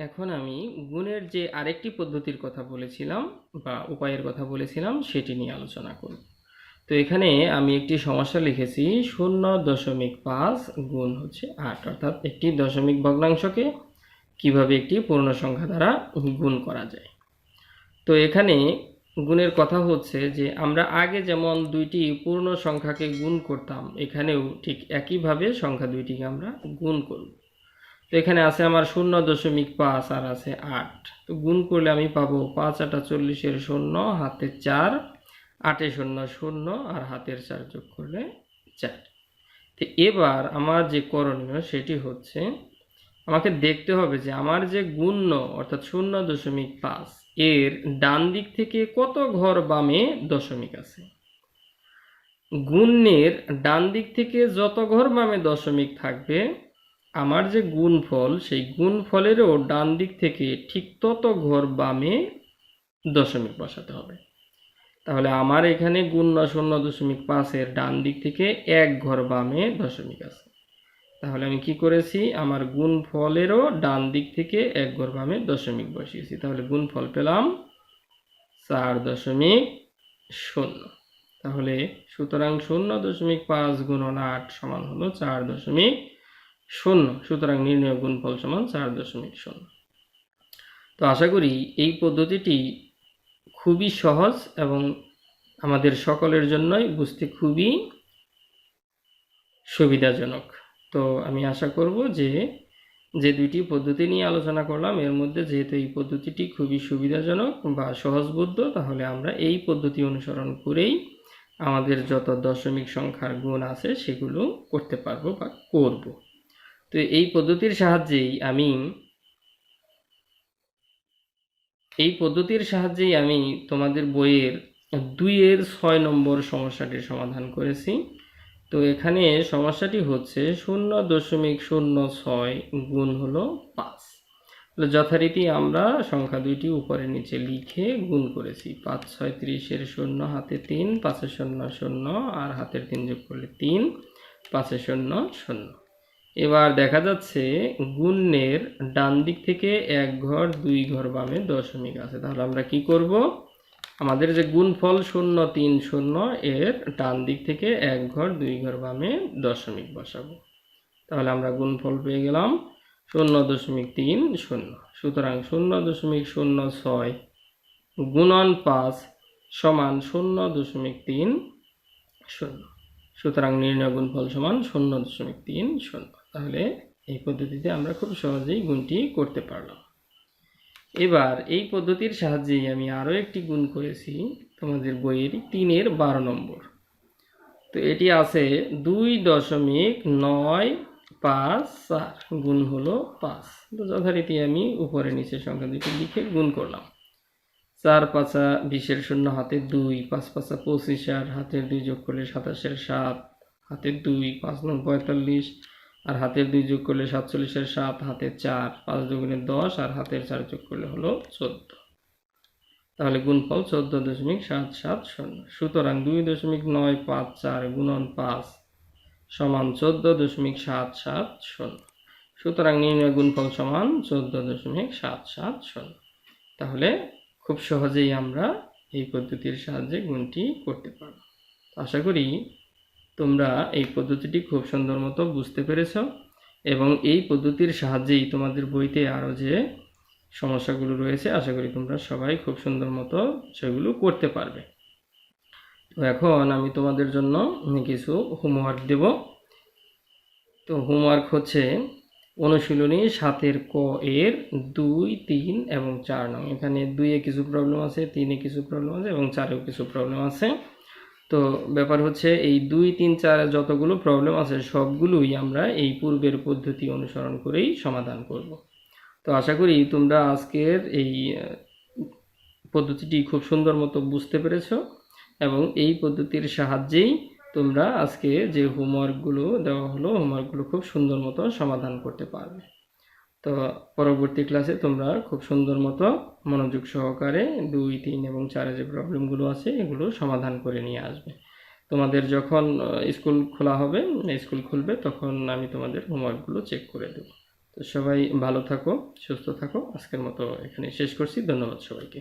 এখন আমি গুণের যে আরেকটি পদ্ধতির কথা বলেছিলাম বা উপায়ের কথা বলেছিলাম সেটি নিয়ে আলোচনা করব। তো এখানে আমি একটি সমস্যা লিখেছি 0.5 গুণ হচ্ছে 8, অর্থাৎ একটি দশমিক ভগ্নাংশকে কিভাবে একটি পূর্ণ সংখ্যা দ্বারা গুণ করা যায়। তো এখানে গুণের কথা হচ্ছে যে আমরা আগে যেমন দুইটি পূর্ণ সংখ্যাকে গুণ করতাম, এখানেও ঠিক একইভাবে সংখ্যা দুইটিকে আমরা গুণ করব। তো এখানে আছে আমার 0.5 আর আছে 8। তো গুণ করলে আমি পাবো 5 8 40 0, হাতে 4, 8 0 0 আর হাতের 4 যোগ করলে 4। তো এবার আমার যে করণীয় সেটি হচ্ছে আমাকে দেখতে হবে যে আমার যে গুণ্য অর্থাৎ 0.5 এর ডান দিক থেকে কত ঘর বামে দশমিক আছে। গুণ্যের ডান দিক থেকে যত ঘর বামে দশমিক থাকবে আমার যে গুণফল সেই গুণফলেরও ডান দিক থেকে ঠিক তত ঘর বামে দশমিক বসাতে হবে। তাহলে আমার এখানে গুণ্য 0.5 এর ডান দিক থেকে এক ঘর বামে দশমিক আছে। তাহলে আমি কি করেছি, আমার গুণফলেরও ডান দিক থেকে এক ঘর বামে দশমিক বসিয়েছি। তাহলে গুণফল পেলাম 4.0। তাহলে সুতরাং 0.5 গুণন 8 সমান হলো 4.0। সুতরাং নির্ণয় গুণফল সমান 4.0। তো আশা করি এই পদ্ধতিটি খুবই সহজ এবং আমাদের সকলের জন্যই বুঝতে খুবই সুবিধাজনক। তো আমি আশা করব যে দুইটি পদ্ধতি নিয়ে আলোচনা করলাম এর মধ্যে যেহেতু এই পদ্ধতিটি খুবই সুবিধাজনক বা সহজবোধ্য, তাহলে আমরা এই পদ্ধতি অনুসরণ করেই আমাদের যত দশমিক সংখ্যার গুণ আছে সেগুলো করতে পারবো বা করব। তো এই পদ্ধতির সাহায্যেই আমি তোমাদের বইয়ের 2-এর 6 নম্বর সমস্যাটির সমাধান করেছি। তো এখানে সমস্যাটি হচ্ছে 0.06 গুণ হলো 5। যথারীতি আমরা সংখ্যা দুইটি উপরে নিচে লিখে গুণ করেছি। 5 6 30 0, হাতে 3, 5 0 0 আর হাতের 3 যোগ করলে 3, 5 0 0। এবার দেখা যাচ্ছে গুণের ডান দিক থেকে এক ঘর দুই ঘর বামে দশমিক আছে। তাহলে আমরা কি করব, আমাদের যে গুণফল 0.30 এর ডান দিক থেকে এক ঘর দুই ঘর বামে দশমিক বসাবো। তাহলে আমরা গুণফল পেয়ে গেলাম 0.30। সুতরাং 0.06 গুণন 5 সমান 0.30। সুতরাং নির্ণয় গুণফল সমান 0.30। তাহলে এই পদ্ধতিতে আমরা খুব সহজেই গুণটি করতে পারলাম। এবার এই পদ্ধতির সাহায্যেই আমি আরও একটি গুণ করেছি তোমাদের বইয়ের 3-এর 12 নম্বর। তো এটি আছে 2.954 গুণ হলো 5। তো যথারীতি আমি উপরে নিচে সংখ্যা দুটি লিখে গুণ করলাম। 4 5 20 0, হাতে 2, 5 5 25 আর হাতের 2 যোগ করলে 27 7, হাতের 2, 5 9 45 আর হাতের 2 যোগ করলে 47 7, হাতের 4, 5 2 10 আর হাতের 4 যোগ করলে হলো 14। তাহলে গুণফল 14.770। সুতরাং 2.954 গুণন 5 সমান 14.770। সুতরাং নির্ণয় গুণফল সমান 14.770। তাহলে খুব সহজেই আমরা এই পদ্ধতির সাহায্যে গুণটি করতে পারব। আশা করি তোমরা এই পদ্ধতিটি খুব সুন্দর মতো বুঝতে পেরেছ এবং এই পদ্ধতির সাহায্যেই তোমাদের বইতে আরও যে সমস্যাগুলো রয়েছে আশা করি তোমরা সবাই খুব সুন্দর মতো সেগুলো করতে পারবে। তো এখন আমি তোমাদের জন্য কিছু হোমওয়ার্ক দেব। তো হোমওয়ার্ক হচ্ছে অনুশীলনী 7-এর ক এর 2 3 এবং 4 নং। এখানে 2-এ কিছু প্রবলেম আছে, 3-এ কিছু প্রবলেম আছে এবং 4-এও কিছু প্রবলেম আছে। তো ব্যাপার হচ্ছে এই 2 3 4 যতগুলো প্রবলেম আছে সবগুলোই আমরা এই পূর্বের পদ্ধতি অনুসরণ করেই সমাধান করব। তো আশা করি তোমরা আজকের এই পদ্ধতিটি খুব সুন্দর মতো বুঝতে পেরেছো এবং এই পদ্ধতির সাহায্যেই তোমরা আজকে যে হোমওয়ার্কগুলো দেওয়া হলো হোমওয়ার্কগুলো খুব সুন্দর মতো সমাধান করতে পারবে। তো পরবর্তী ক্লাসে তোমরা খুব সুন্দর মতো মনোযোগ সহকারে 2 3 এবং 4-এ যে প্রবলেমগুলো আছে এগুলো সমাধান করে নিয়ে আসবে। তোমাদের যখন স্কুল খুলবে তখন আমি তোমাদের হোমওয়ার্কগুলো চেক করে দেব। তো তো সবাই ভালো থাকো, সুস্থ থাকো। আজকের মতো এখানে শেষ করছি। ধন্যবাদ সবাইকে।